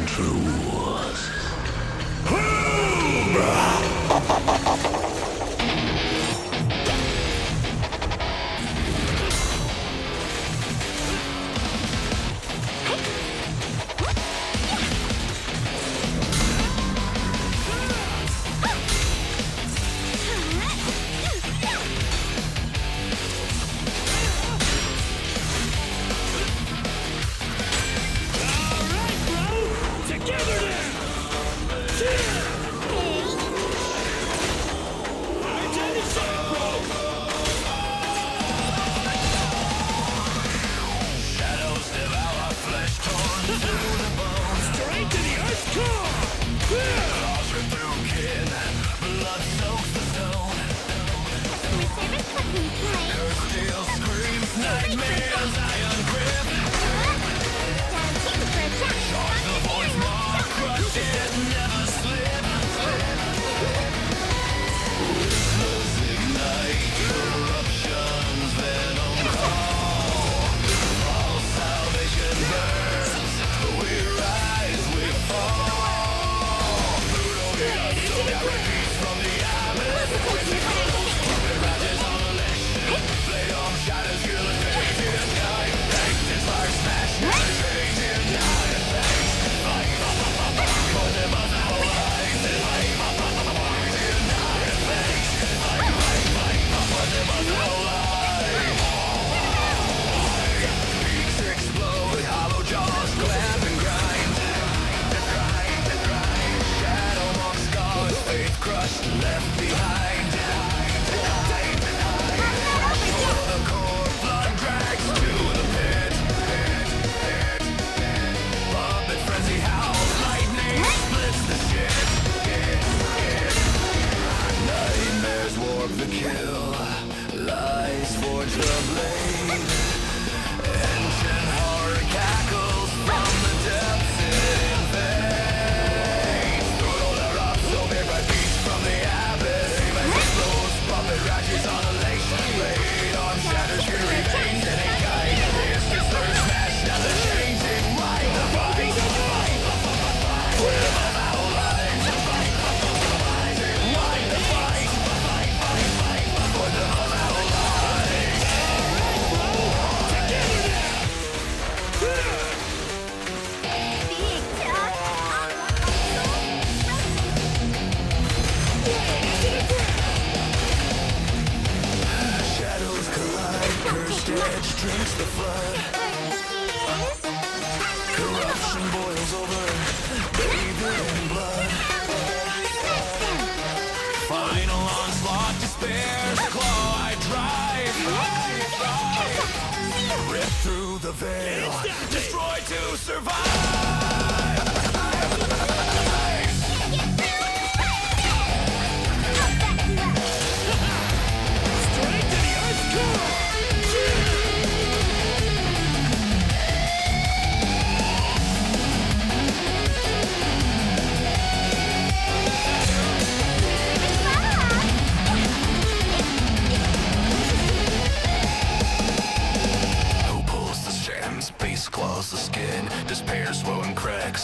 truth.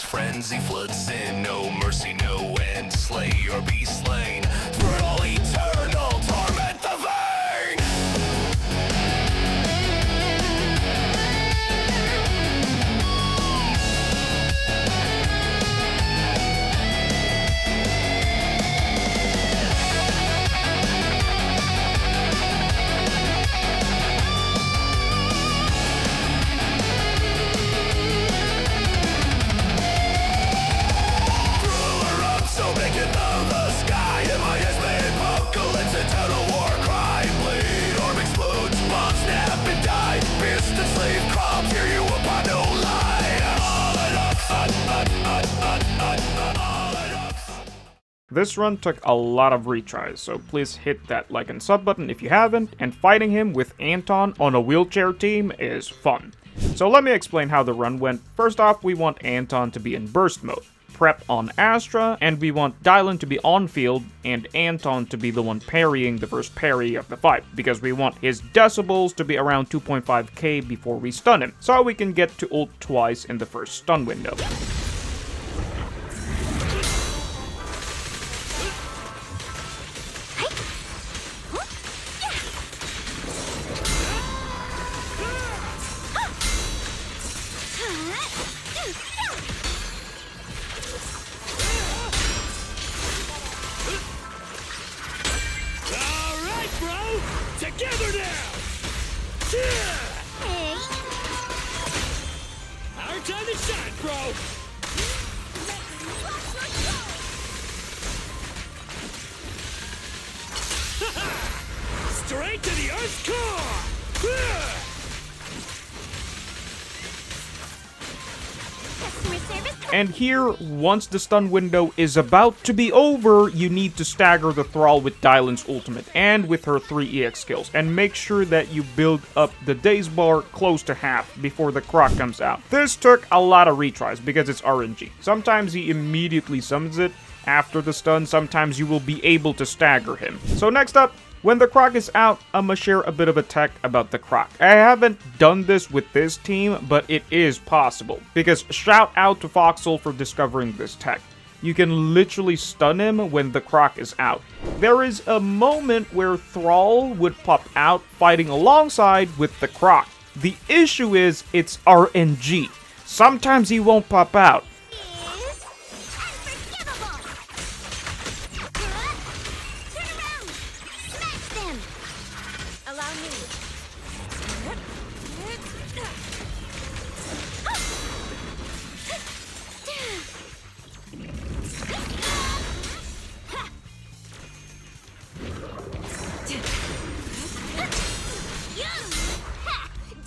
Frenzy floods in, no mercy, no end. Slay or be slain. For all eternal torment the vain. This run took a lot of retries, so please hit that like and sub button if you haven't, and fighting him with Anton on a wheelchair team is fun. So let me explain how the run went. First off, we want Anton to be in burst mode, Prep on Astra, and we want Dylan to be on field and Anton to be the one parrying the first parry of the fight, because we want his decibels to be around 2.5k before we stun him, so we can get to ult twice in the first stun window. time to shine, bro! Straight to the Earth's core! And here, once the stun window is about to be over, you need to stagger the Thrall with Dylan's ultimate and with her 3 EX skills, and make sure that you build up the daze bar close to half before the Croc comes out. This took a lot of retries because it's RNG. Sometimes he immediately summons it after the stun, sometimes you will be able to stagger him. So next up, when the Croc is out, I'ma share a bit of a tech about the Croc. I haven't done this with this team, but it is possible. Because shout out to Foxhole for discovering this tech. You can literally stun him when the Croc is out. There is a moment where Thrall would pop out fighting alongside with the Croc. The issue is it's RNG. Sometimes he won't pop out.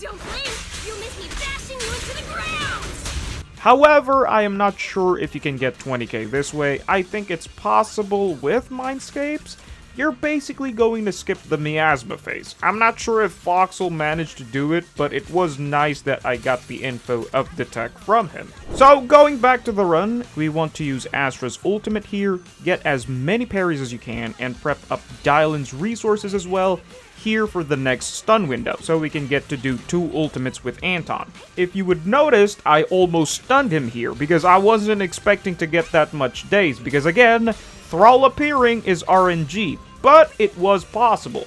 Don't blink! You'll miss me bashing you into the ground! However, I am not sure if you can get 20k this way. I think it's possible with Mindscapes. You're basically going to skip the miasma phase. I'm not sure if Foxhole managed to do it, but it was nice that I got the info of the tech from him. So going back to the run, we want to use Astra's ultimate here, get as many parries as you can, and prep up Dylan's resources as well here for the next stun window, so we can get to do 2 ultimates with Anton. If you would notice, I almost stunned him here, because I wasn't expecting to get that much daze, because again, Thrall appearing is RNG, but it was possible.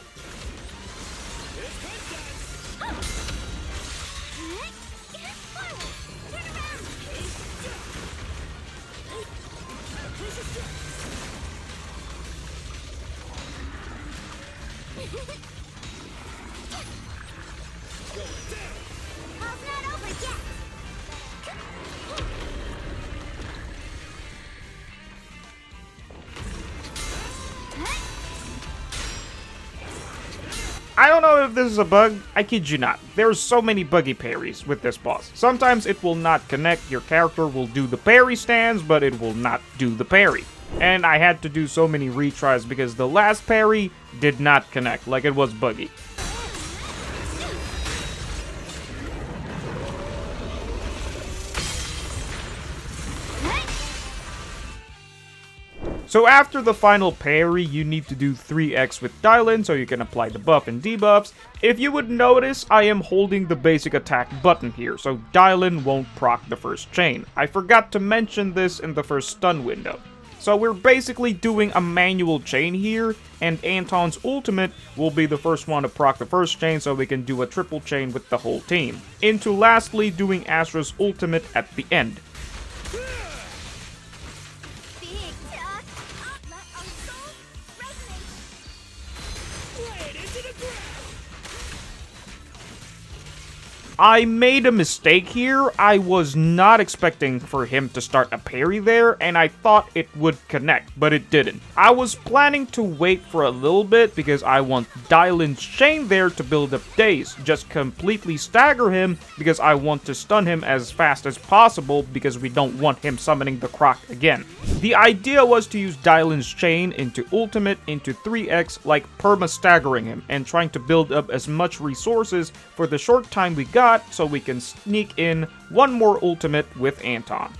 I don't know if this is a bug, I kid you not. There's so many buggy parries with this boss. Sometimes it will not connect, your character will do the parry stance, but it will not do the parry. And I had to do so many retries because the last parry did not connect, like it was buggy. So after the final parry, you need to do 3x with Dylan so you can apply the buff and debuffs. If you would notice, I am holding the basic attack button here, so Dylan won't proc the first chain. I forgot to mention this in the first stun window. So we're basically doing a manual chain here, and Anton's ultimate will be the first one to proc the first chain so we can do a triple chain with the whole team. Into lastly doing Astra's ultimate at the end. I made a mistake here. I was not expecting for him to start a parry there, and I thought it would connect, but it didn't. I was planning to wait for a little bit because I want Dylan's chain there to build up daze. Just completely stagger him because I want to stun him as fast as possible because we don't want him summoning the Croc again. The idea was to use Dylan's chain into ultimate into 3x, like perma staggering him and trying to build up as much resources for the short time we got so we can sneak in one more ultimate with Anton.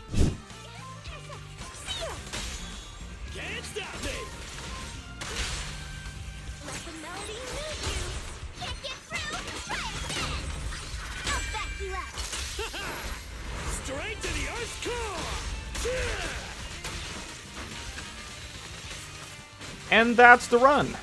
Can't stop me! Let the melody move you. Can't get through? Try again. I'll back you up. Straight to the Earth's core! And that's the run.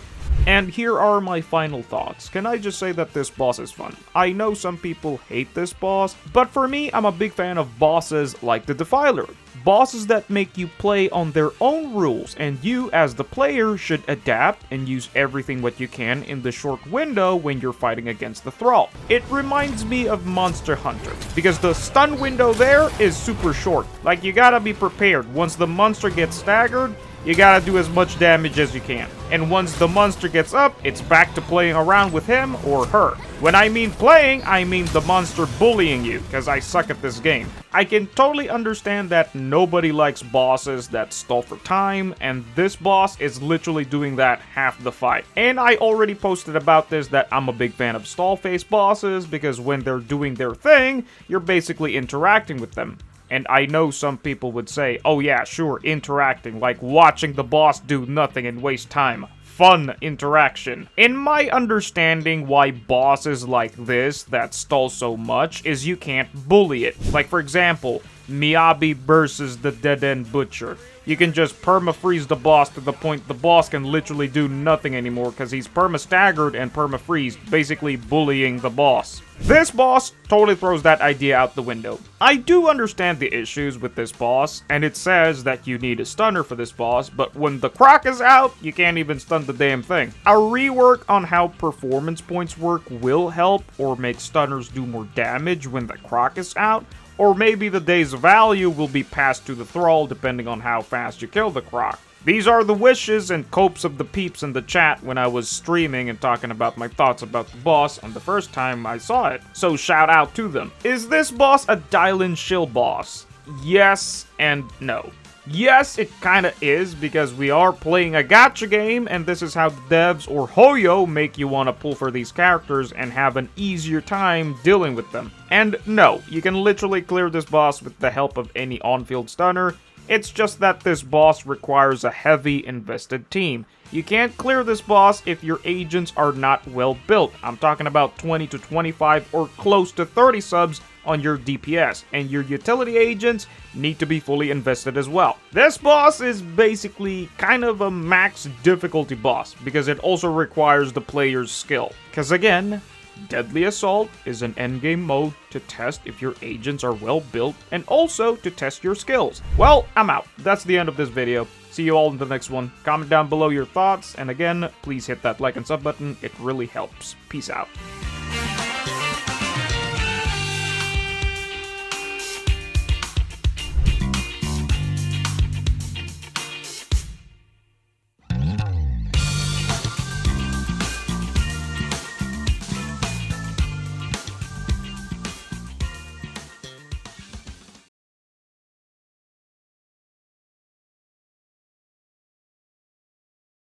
And here are my final thoughts. Can I just say that this boss is fun? I know some people hate this boss, but for me, I'm a big fan of bosses like the Defiler. bosses that make you play on their own rules, and you as the player should adapt and use everything what you can in the short window when you're fighting against the Thrall. It reminds me of Monster Hunter, because the stun window there is super short. Like, you gotta be prepared. Once the monster gets staggered, you gotta do as much damage as you can. And once the monster gets up, it's back to playing around with him or her. When I mean playing, I mean the monster bullying you, because I suck at this game. I can totally understand that nobody likes bosses that stall for time, and this boss is literally doing that half the fight. And I already posted about this that I'm a big fan of stall face bosses, because when they're doing their thing, you're basically interacting with them. And I know some people would say, oh yeah, sure, interacting, like watching the boss do nothing and waste time. Fun interaction. In my understanding, why bosses like this that stall so much is you can't bully it. Like, for example, Miyabi versus the Dead End Butcher. You can just perma-freeze the boss to the point the boss can literally do nothing anymore because he's perma-staggered and perma-freezed, basically bullying the boss. This boss totally throws that idea out the window. I do understand the issues with this boss, and it says that you need a stunner for this boss, but when the Croc is out, you can't even stun the damn thing. A rework on how performance points work will help, or make stunners do more damage when the Croc is out, or maybe the day's value will be passed to the Thrall depending on how fast you kill the Croc. These are the wishes and hopes of the peeps in the chat when I was streaming and talking about my thoughts about the boss on the first time I saw it, so shout out to them. Is this boss a dial-in shill boss? Yes and no. Yes, it kinda is, because we are playing a gacha game, and this is how the devs or Hoyo make you want to pull for these characters and have an easier time dealing with them. And no, you can literally clear this boss with the help of any on-field stunner. It's just that this boss requires a heavy invested team. You can't clear this boss if your agents are not well built. I'm talking about 20 to 25 or close to 30 subs on your DPS, and your utility agents need to be fully invested as well. This boss is basically kind of a max difficulty boss, because it also requires the player's skill. Because again, Deadly Assault is an endgame mode to test if your agents are well built, and also to test your skills. Well, I'm out. That's the end of this video. See you all in the next one. Comment down below your thoughts, and again, please hit that like and sub button. It really helps. Peace out.